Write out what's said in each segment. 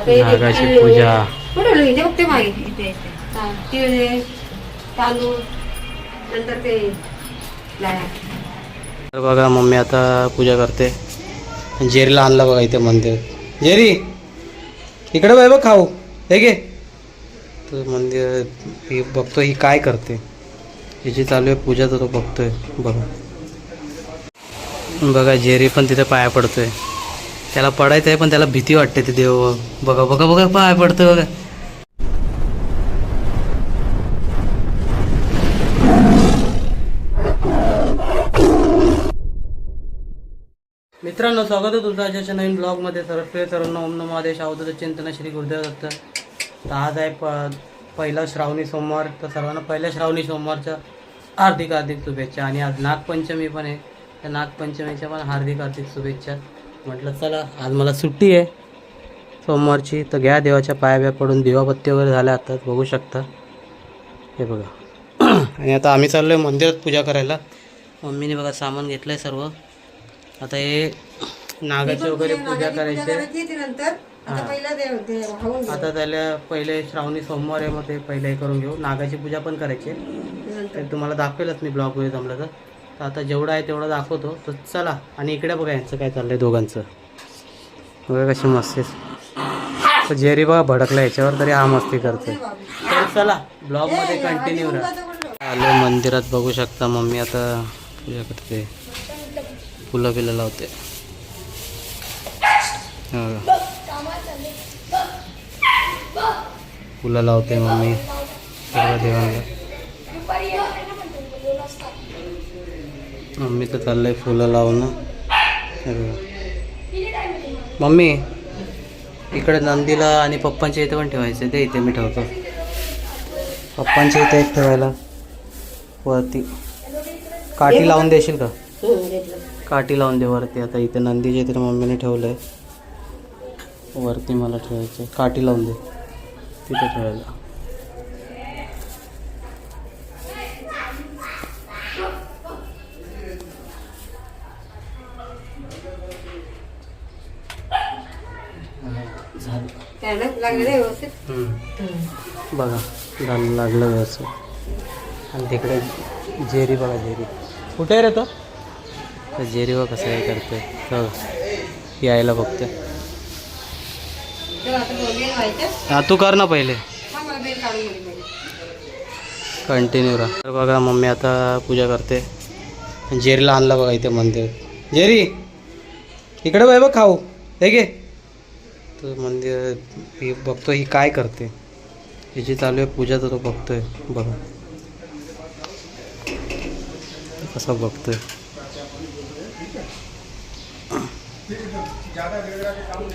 नागाची पूजा. तांदूळ नंतर ते तर बघा मम्मी आता पूजा करते. जेरीला आणला बघा इथे मंदिर. जेरी इकडे बाय बघ खाऊ हे घे. तर मंदिर ही बघतो ही काय करते. हिची चालू आहे पूजा तर तो बघतोय. बघा बघा जेरी पण तिथे पाया पडतोय. त्याला पडायचं आहे पण त्याला भीती वाटते ते देव. बघा बघा बघा पाया पडतोय बघा. मित्रांनो स्वागत आहे तुमचं आजच्या नवीन ब्लॉगमध्ये. सर्वांना ओम नमो आदेश अवधूत चिंतन श्री गुरुदेव दत्त. तर आज आहे पहिला श्रावणी सोमवार. तर सर्वांना पहिल्या श्रावणी सोमवारच्या हार्दिक शुभेच्छा. आणि आज नागपंचमी पण आहे. त्या नागपंचमीच्या पण हार्दिक शुभेच्छा. म्हटलं चला आज मला सुट्टी आहे सोमवारची. तर घ्या देवाच्या पाया पडून दिवाबत्ती वगैरे झाल्या आता बघू शकता हे बघा. आणि आता आम्ही चाललो आहे मंदिरात पूजा करायला. मम्मीने बघा सामान घेतलं आहे सर्व. आता हे नागाची वगैरे पूजा करायची. आता त्याला पहिले श्रावणी सोमवार आहे मग ते पहिले करून घेऊ. नागाची पूजा पण करायची तर तुम्हाला दाखवेलच मी ब्लॉगमध्ये जमलं तर आता जेवढं आहे तेवढं दाखवतो. तर चला. आणि इकडे बघा यांचं काय चाललंय दोघांचं. बघा कशी मस्ती. तर जेरी बघा भडकला याच्यावर तरी हा मस्ती करतोय. तर चला ब्लॉगमध्ये कंटिन्यू राहा. आलो मंदिरात बघू शकता. मम्मी आता पूजा करते. फुलं बिलं लावते. फुलं लावते मम्मी सर्व देवांना. मम्मी तर चाललंय फुलं लावणं. मम्मी इकडे नंदीला आणि पप्पांच्या इथे पण ठेवायचं ते इथे मी ठेवतो. पप्पांच्या इथे एक ठेवायला वरती. काठी लावून देशील का? काठी लावून दे वरती. आता इथे नंदीच्या इथे मम्मीने ठेवलं आहे. वरती मला ठेवायचं. काठी लावून दे तिथे ठेवायला. बघा झालं लागलं व्यवस्थित. आणि तिकडे जेरी बघा. जेरी कुठे रे तो? तर जेरी बघ कसं हे करते. हो यायला बघते. हा तू कर ना पहिले. कंटिन्यू राहा. तर बघा मम्मी आता पूजा करते. जेरीला आणला बघा इथे मंदिर. जेरी इकडे बाय बघ खाऊ हे घे. तर मंदिर ही बघतो ही काय करते. हिची चालू आहे पूजा तर तो बघतोय. बघा कसं बघतोय.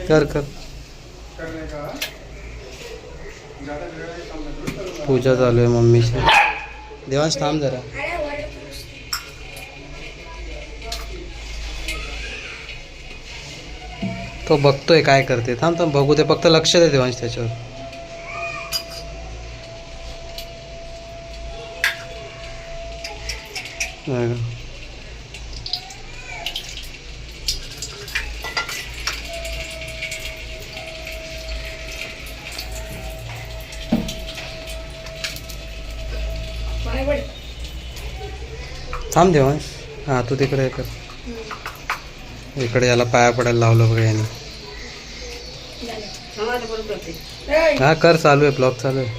कर कर पूजा चालू आहे मम्मीची. देवांश थांब जरा. तो बघतोय काय करते. थांब थांब बघू दे. फक्त लक्ष दे देवांश त्याच्यावर. थांब देवांश. हां तू तिकडे कर. इकडे याला पाया पडायला लावलं बघा याने. हा कर. चालू आहे ब्लॉग चालू आहे.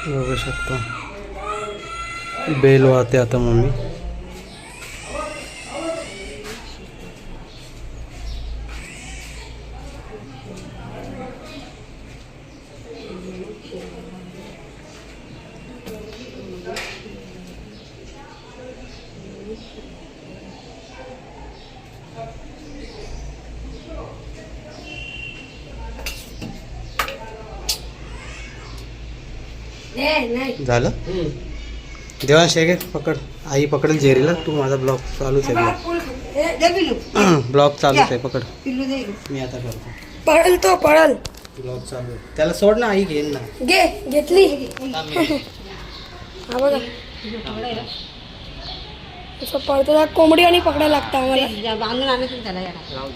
बघू शकता बेल वाहते आता मम्मी. झालं. देवांश हे घे पकड. आई पकडेल जेरीला. तू माझा ब्लॉग चालूच आहे. दे पिल्लू ब्लॉग चालूच आहे पकड पिल्लू दे मी आता करतो पळल तो पळल. ब्लॉग चालू आहे त्याला सोड ना आई घेईन ना घे घेतली. हा बघा असं पळतो त्या कोंबडी आणि पकडायला लागतं आम्हाला. बांधून आणायचं त्याला याला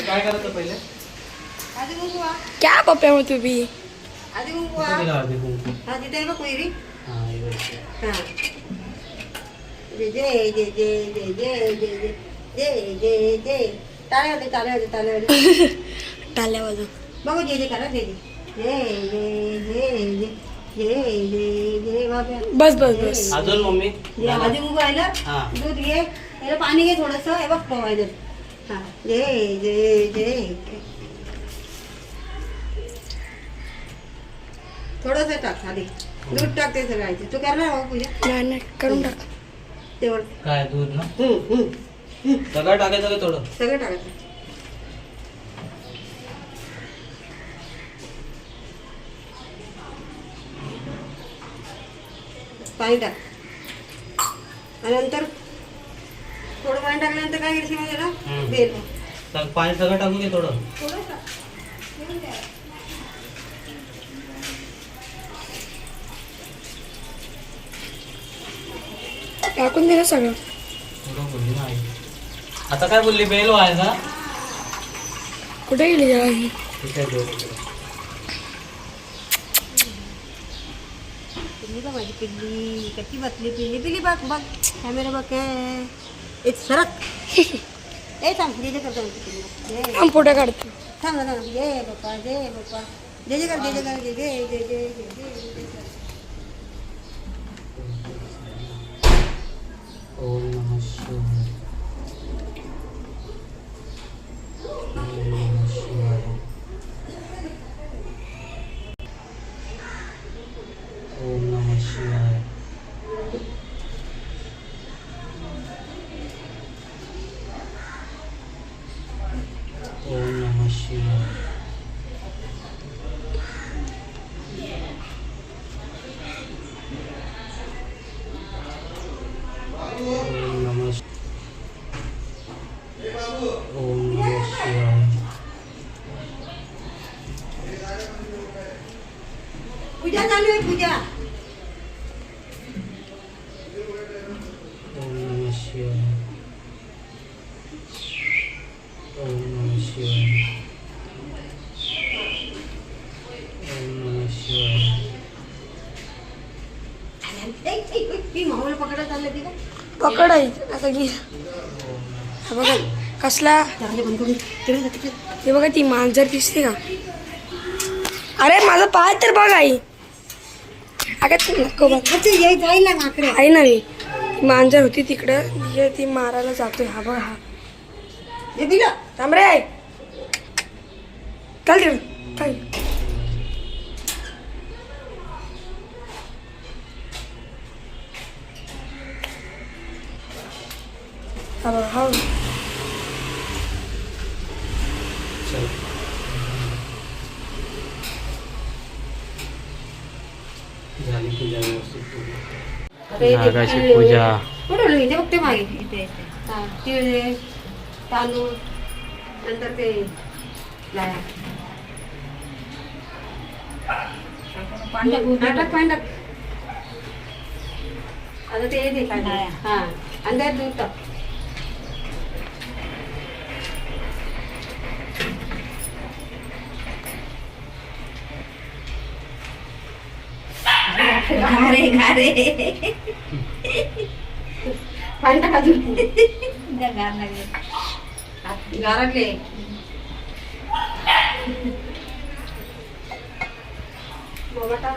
काय करायचं पहिले आधी कुंकू वा. क्या पप्प्या मग तुम्ही आधी कुंकू वा. हळदी कुंकू हा तिथे आहे बघ कोयरी हा हे बघ. हा जय जय जय जय जय जय जय जय जय जय टाळ्या होते टाळ्या होते टाळ्या होते टाळ्या वाजव. बघू जय जय करा जय जय जय जय जय जय जय जय बाबा बस बस बस. अजून मम्मी जे आधी कुंकू आहे ना हा. दूध घे त्याला पाणी घे थोडंसं हे बघ पोवायचं हा जय जय जय थोडंसं टाक आधी दूध टाक ते सगळ्याचे तू करणार हो पूजा नाही नाही करून टाक. तेवढं काय दूध ना सगळं टाकायचं का थोडं सगळं टाकायचं पाणी टाक आणि नंतर थोडं पाणी टाकल्यानंतर काय करशील मग त्याला बेल पाणी सगळं टाकू घे थोडं थोडं टाक. एवढं द्या. टाकून दे ना सगळं. थोडं बोलली ना आई आता काय बोलली बेल व्हायचा कुठे गेली जरा ही? ठीक आहे बेल पिल्ली बघ माझी पिल्ली कशी बसली पिल्ली पिल्ली बघ बघ कॅमेरा बघ एक सरक ए थांब जे जे करतो म्हणते पिल्ली जय थांब फोटो काढतो. थांब ना थांब जय बाप्पा जय बाप्पा जय जय कर जय जय कर जय जय जय जय जय जय जय ओम नमः शिवाय ओम नमः शिवाय ओम नमः शिवाय ओम नमः शिवाय ओम नमः शिवाय पूजा चालू आहे पूजा ओम नमः शिवाय ओम नमः शिवाय ओम नमः शिवाय ती माहोल पकडत आलं ती का पकडायचं आता घे. हा बघा कसला चांगले बंद करून तिकडे जा, तिकडे जा. हे बघा ती मांजर दिसते का? अरे माझा पाय तर बघ आई. अगं ती नको बघ. अच्छा, ये जाईल ना माकडे आई नाही ती मांजर होती तिकडं हे ती मारायला जातोय. हा बघ हा हे बिला थांब रे आई. चल तिकडं चल. हा बघ हा चल झाली पूजा व्यवस्थित पूर्ण. नागाची पूजा कुठे इथे बघते मागे इथे हा तिळ तांदूळ नंतर ते लाया नाटक पाणी टाक आता ते येते काय हा आणि त्यात दूध टाक घारे घारे पाणी टाका दूध गारातले बघा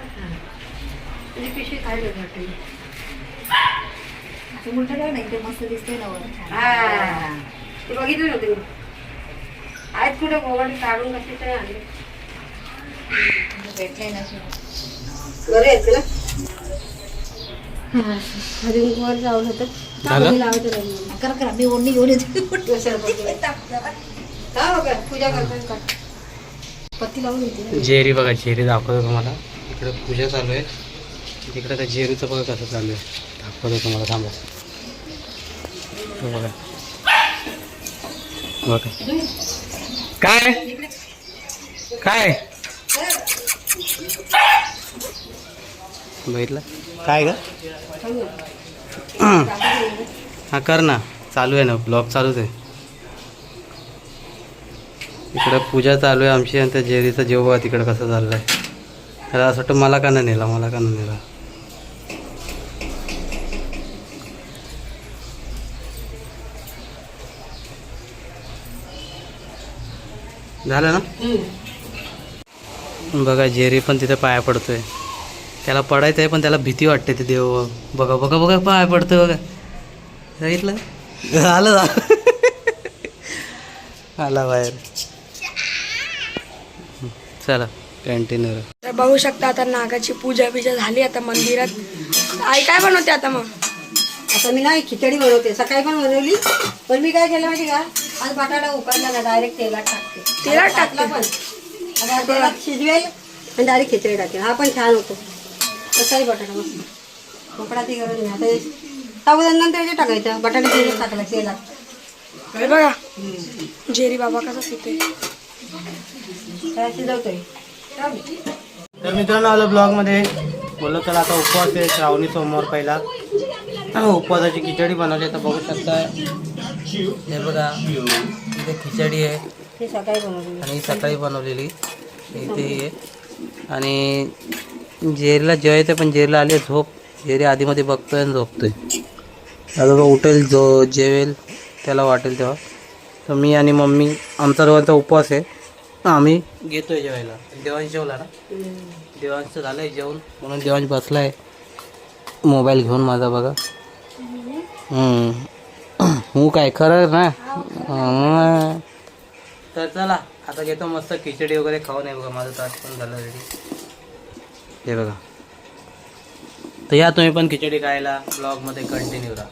तुझी पिशवी खायला वाटते उलट नाही ते मस्त दिसते ना वर. हा ते बघितलं नव्हते मी आहेत कुठे गोवाडी काढून कसे तरी आणले भेटले ना बरे आहेत ना अजून वर जाऊन होतं झालं? लावायचं नाही करा करा मी ओढणी घेऊन येते का बघा पूजा करताना का पत्ती लावून येते ना. जेरी बघा जेरी दाखवतो तुम्हाला इकडे पूजा चालू आहे तिकडे त्या जेरीचं बघा कसं चालू आहे. दाखवतो तुम्हाला, थांबा. बघा बघा काय काय बघितलं काय ग? हा कर ना, चालू आहे ना, ब्लॉग चालूच आहे. इकडं पूजा चालू आहे आमची आणि त्या जेरीचं जेव बघा तिकडं कसं चाललं आहे. त्याला असं वाटतं मला का नाही नेला, मला का नाही नेला. झालं ना. बघा जेरी पण तिथे पाया पडतोय. त्याला पडायचं आहे पण त्याला भीती वाटते. ते देव बघा बघा बघा पाया पडतोय बघा. बघितलं आलं आला बाहेर. चला कंटिन्यू. तर बघू शकता आता नागाची पूजा बिजा झाली आता मंदिरात. आई काय बनवते आता मग? आता मी नाही खिचडी बनवते. सकाळी पण बनवली, पण मी काय केलं माहिती का, आज बटाटा उकडला ना डायरेक्ट तेलात टाकते. तेलात टाकते? टाकला पण आता तेलात शिजवेल आणि डायरेक्ट खिचडी टाकेल. हा पण छान होतो. तसाही बटाटा मस्त. उकडाची गरज नाही. आता साबुदाणा नंतर टाकायचं. बटाटा तेलात टाकला तेलात. अरे बघा जेरी बाबा कसा पिते. काय शिजवतोय. तर मित्रांनो आलो ब्लॉगमध्ये. बोललो चला आता उपवास आहे, श्रावणी सोमवार पहिला. उपवासाची खिचडी बनवली. तर बघू शकता हे बघा इथे खिचडी आहे ते सकाळी बनवली. आणि सकाळी बनवलेली इथे आहे. आणि जेरीला जेवायचं पण जेरीला आली आहे झोप. जेरी आधीमध्ये बघतोय आणि झोपतोय. आता तो उठेल जेवेल त्याला वाटेल तेव्हा. तर मी आणि मम्मी आमचा दोघांचा उपवास आहे. आम्ही घेतोय जेवायला. देवांश जेवला ना. देवांशचं झालं आहे जेवण म्हणून देवांश बसला आहे मोबाईल घेऊन माझा बघा. हो काय खरं ना. तर चला आता घेतो मस्त खिचडी वगैरे खाऊन आहे. बघा माझं ताट पण झालं रेडी. हे बघा. तर या तुम्ही पण खिचडी खायला. ब्लॉगमध्ये कंटिन्यू राहा.